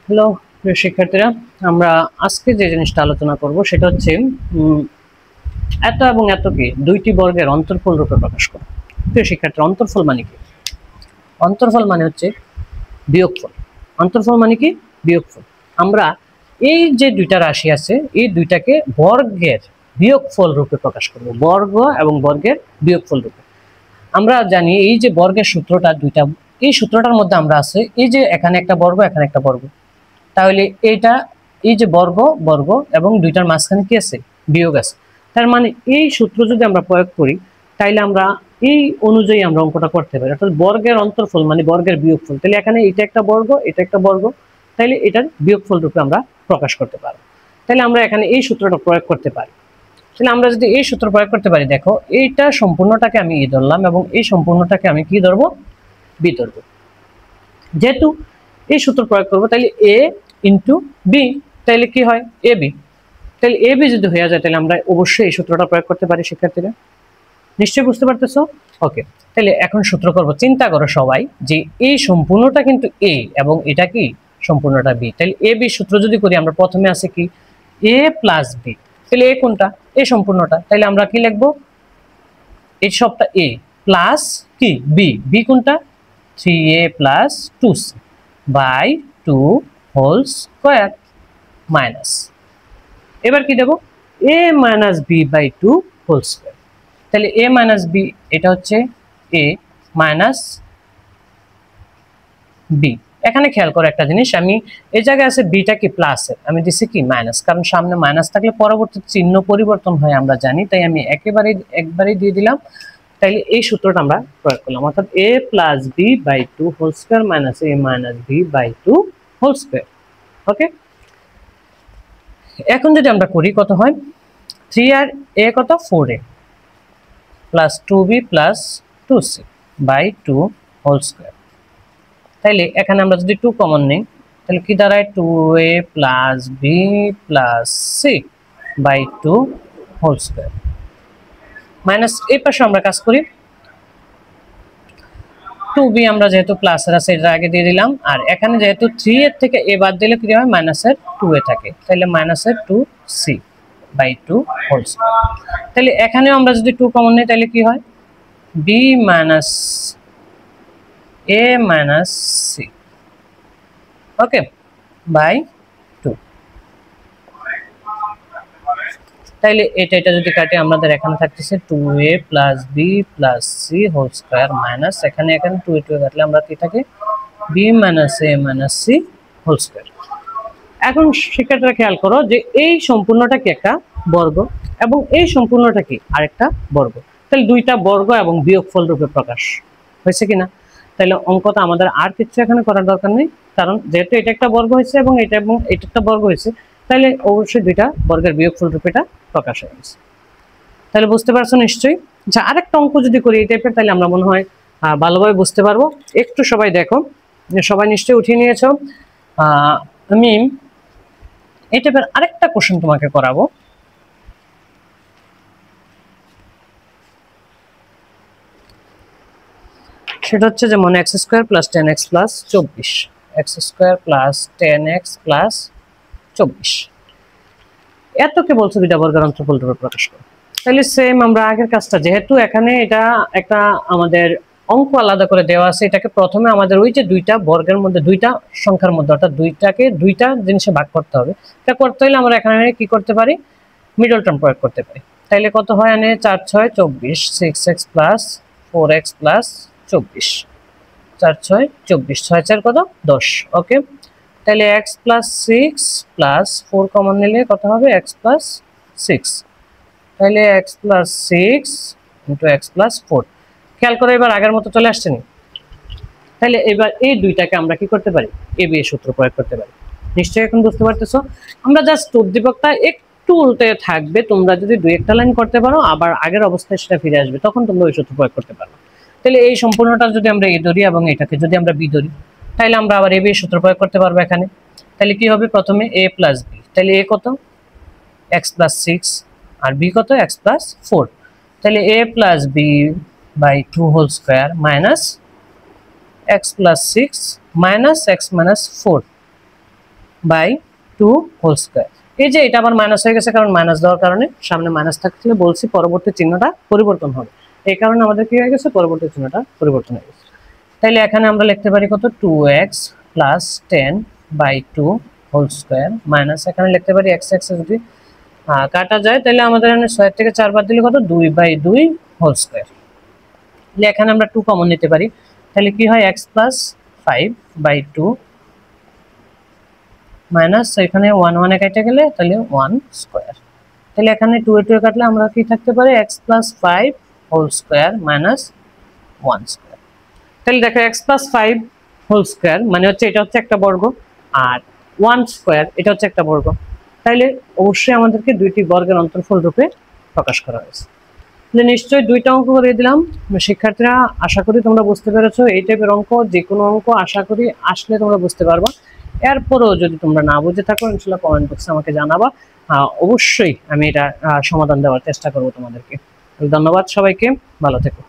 Hello প্রিয় শিক্ষার্থীরা, আমরা আজকে যে জিনিসটা আলোচনা করব সেটা হচ্ছে এত এবং এতকে দুইটি বর্গের অন্তরফল রূপে প্রকাশ করা। প্রিয় শিক্ষার্থীরা, অন্তরফল মানে কি? অন্তরফল মানে হচ্ছে বিয়োগফল। অন্তরফল মানে কি? বিয়োগফল। আমরা এই যে দুইটা রাশি আছে এই দুইটাকে বর্গের বিয়োগফল রূপে প্রকাশ করব, বর্গ এবং বর্গের বিয়োগফল রূপে। আমরা জানি এই যে বর্গের সূত্রটা দুইটা, এই সূত্রটার মধ্যে আমরা আছে এই যে এখানে একটা বর্গ এখানে একটা বর্গ, তাহলে এটা এই যে বর্গ বর্গ এবং দুইটার মাঝখানে কি আছে? বিয়োগ আছে। তার মানে এই সূত্র যদি আমরা প্রয়োগ করি তাইলে আমরা এই অনুযায়ী আমরা অঙ্কটা করতে পারি, অর্থাৎ বর্গের অন্তরফল মানে বর্গের বিয়োগফল। তাহলে এখানে এটা একটা বর্গ এটা একটা বর্গ, তাইলে এটার বিয়োগফল রূপে আমরা প্রকাশ করতে পারবো। তাহলে আমরা এখানে এই সূত্রটা প্রয়োগ করতে পারি। তাহলে আমরা যদি এই সূত্র প্রয়োগ করতে পারি, দেখো এইটা সম্পূর্ণটাকে আমি ই ধরলাম এবং এই সম্পূর্ণটাকে আমি কি ধরবো? বি ধরবো। যেহেতু এই সূত্র প্রয়োগ করবো তাহলে এ ইন্টু বি, তাহলে কি হয়? A B. তাহলে এ বি যদি হয়ে যায় তাহলে আমরা অবশ্যই এই সূত্রটা প্রয়োগ করতে পারি। শিক্ষার্থীরা নিশ্চয়ই বুঝতে পারতেছো? ওকে, তাহলে এখন সূত্র করব। চিন্তা করো সবাই যে এই সম্পূর্ণটা কিন্তু এ এবং এটা কি সম্পূর্ণটা বি। তাহলে এ বি সূত্র যদি করি, আমরা প্রথমে আছে কি এ প্লাস বি। তাহলে এ কোনটা? এ সম্পূর্ণটা। তাহলে আমরা কি লিখবো? এই সবটা এ প্লাস কি বি, বি কোনটা? 3a plus 2c by 2 whole square minus, এবার কি দেব? a minus b by 2 whole square. তাহলে a মাইনাস বি এটা হচ্ছে a মাইনাস বি। এখানে খেয়াল করো একটা জিনিস, আমি এই জায়গায় আছে বিটা কি প্লাসের, আমি দিছি কি মাইনাস, কারণ সামনে মাইনাস থাকলে পরবর্তী চিহ্ন পরিবর্তন হয় আমরা জানি, তাই আমি একবারেই দিয়ে দিলাম। তাইলে এই সূত্রটা আমরা প্রয়োগ করলাম, অর্থাৎ a plus b by 2 whole square minus a minus b by 2 whole square. Okay, এখন যদি আমরা করি কত হয়? 3 আর a কত? 4a plus 2b plus 2c by 2 whole square. তাইলে এখানে আমরা যদি 2 কমন নিই তাহলে কি দাঁড়ায়? 2a plus b plus c by 2 whole square minus এই পাশে আমরা কাজ করি 2b, আমরা যেহেতু প্লাসের আছে এটা আগে দিয়ে দিলাম, আর এখানে যেহেতু 3 এর থেকে a বাদ দিলে কি হয়? মাইনাসের 2a থাকে, তাহলে মাইনাসের 2c বাই 2 হোল স্কয়ার। তাহলে এখানেও আমরা যদি 2 কমন নিই তাহলে কি হয়? b minus a minus c, okay, by 2। তাইলে এটা যদি কাটে আমাদের এখানে থাকতেছে 2a plus b plus c whole square minus এখানে 2a কাটলে আমরা কি থাকে? b minus a minus c whole square. এখন শিক্ষার্থীরা খেয়াল করো যে এই সম্পূর্ণটা কি একটা বর্গ এবং এই সম্পূর্ণটা কি আরেকটা বর্গ, তাহলে দুইটা বর্গ এবং বিয়োগফল রূপে প্রকাশ হয়েছে কিনা? তাহলে অঙ্কটা আমাদের আর কিছু এখানে করার দরকার নেই, কারণ যেহেতু এটা একটা বর্গ হয়েছে এবং এটা একটা বর্গ হয়েছে, তাহলে অবশ্যই দুইটা বর্গের বিয়োগফল রূপে এটা প্রকাশ হয়ে গেছে। তাহলে বুঝতে পারছো নিশ্চয়ই? আচ্ছা, আরেকটা অঙ্ক যদি করি এই টাইপের তাহলে আমরা মনে হয় ভালোভাবে বুঝতে পারবো। একটু সবাই দেখো, সবাই নিশ্চয়ই উঠিয়ে নিয়েছো। আমি এই টাইপের আরেকটা কোশ্চেন তোমাকে করাবো। সেটা হচ্ছে যেমন x square plus 10x plus 24, x square plus 10x plus 24, এতকে বলছে দুইটা বর্গের অন্তরফল রূপে প্রকাশ করো। তাহলে সেম আমরা আগের কাজটা, যেহেতু এখানে এটা একটা আমাদের অঙ্ক আলাদা করে দেওয়া আছে, এটাকে প্রথমে আমাদের ওই যে দুইটা বর্গের মধ্যে দুইটা সংখ্যার মধ্যে অর্থাৎ দুইটাকে দুইটা জিনিসে ভাগ করতে হবে। এটা করতে হলে আমরা এখানে কি করতে পারি? মিডল টার্ম প্রয়োগ করতে পারি। তাইলে কত হয়? 4 6 24, 6x প্লাস 4x প্লাস 24, 4 6 24, 6 4 কত? 10। ওকে, তাহলে x প্লাস 6 প্লাস 4 কমন নিলে কত হবে? x প্লাস 6, তাহলে x plus 6 into x plus 4। খেয়াল করে এবার আগের মতো চলে আসছে না? তাহলে এবার এই দুইটাকে আমরা কি করতে পারি? এ বি এর সূত্র প্রয়োগ করতে পারি। নিশ্চয়ই এখন বুঝতে পারতেছো? আমরা জাস্ট উদ্দীপকটা একটু উল্টে থাকবে, তোমরা যদি দুই একটা লাইন করতে পারো আবার আগের অবস্থায় সেটা ফিরে আসবে, তখন তোমরা ওই সূত্র প্রয়োগ করতে পারো। তাহলে এই সম্পূর্ণটা যদি আমরা এ ধরি এবং এটাকে যদি আমরা বি ধরি, তাহলে আমরা আবার এ বি এর সূত্র প্রয়োগ করতে পারবো এখানে। তাহলে কি হবে? প্রথমে a প্লাস বি, তাহলে a কত? x প্লাস 6 আর b কত? x প্লাস 4, তাহলে a plus b by 2 whole square minus x plus 6 minus x minus 4 by 2 whole square. এই যে এটা আবার মাইনাস হয়ে গেছে, কারণ মাইনাস দেওয়ার কারণে সামনে মাইনাস থাকলে বলছি পরবর্তী চিহ্নটা পরিবর্তন হবে, এই কারণে আমাদের কি হয়ে গেছে, পরবর্তী চিহ্নটা পরিবর্তন হয়ে গেছে। তাইলে এখানে আমরা লিখতে পারি কত, 2x plus 10 by 2 whole square minus এখানে লিখতে পারি x x যদি কাটা যায় তাহলে আমাদের এখানে 6 থেকে 4 বাদ দিলে কত, 2 বাই 2 হোল স্কয়ার। তাহলে এখানে আমরা 2 কমন নিতে পারি, তাহলে কি হয়, x প্লাস 5 বাই 2 মাইনাস এখানে 1 1 এ কেটে গেলে তাহলে 1 স্কয়ার। তাহলে এখানে 2 এ 2 এ কাটলে আমরা কি থাকতে পারে, x plus 5 whole square minus 1 square. তাহলে দেখো x প্লাস 5 হোল স্কয়ার মানে হচ্ছে এটা হচ্ছে একটা বর্গ, আর 1 স্কয়ার এটা হচ্ছে একটা বর্গ। তাইলে অবশ্যই আমাদেরকে দুইটি বর্গের অন্তর্ফল রূপে প্রকাশ করা হয়েছে। তাহলে নিশ্চয়ই দুইটা অঙ্ক করে দিলাম। শিক্ষার্থীরা আশা করি তোমরা বুঝতে পেরেছো। এই টাইপের অঙ্ক যে কোনো অঙ্ক আশা করি আসলে তোমরা বুঝতে পারবা। এরপরও যদি তোমরা না বুঝে থাকো ইনশাআল্লাহ কমেন্ট বক্সে আমাকে জানাবা, অবশ্যই আমি এটা সমাধান দেওয়ার চেষ্টা করবো তোমাদেরকে। ধন্যবাদ সবাইকে, ভালো থেকো।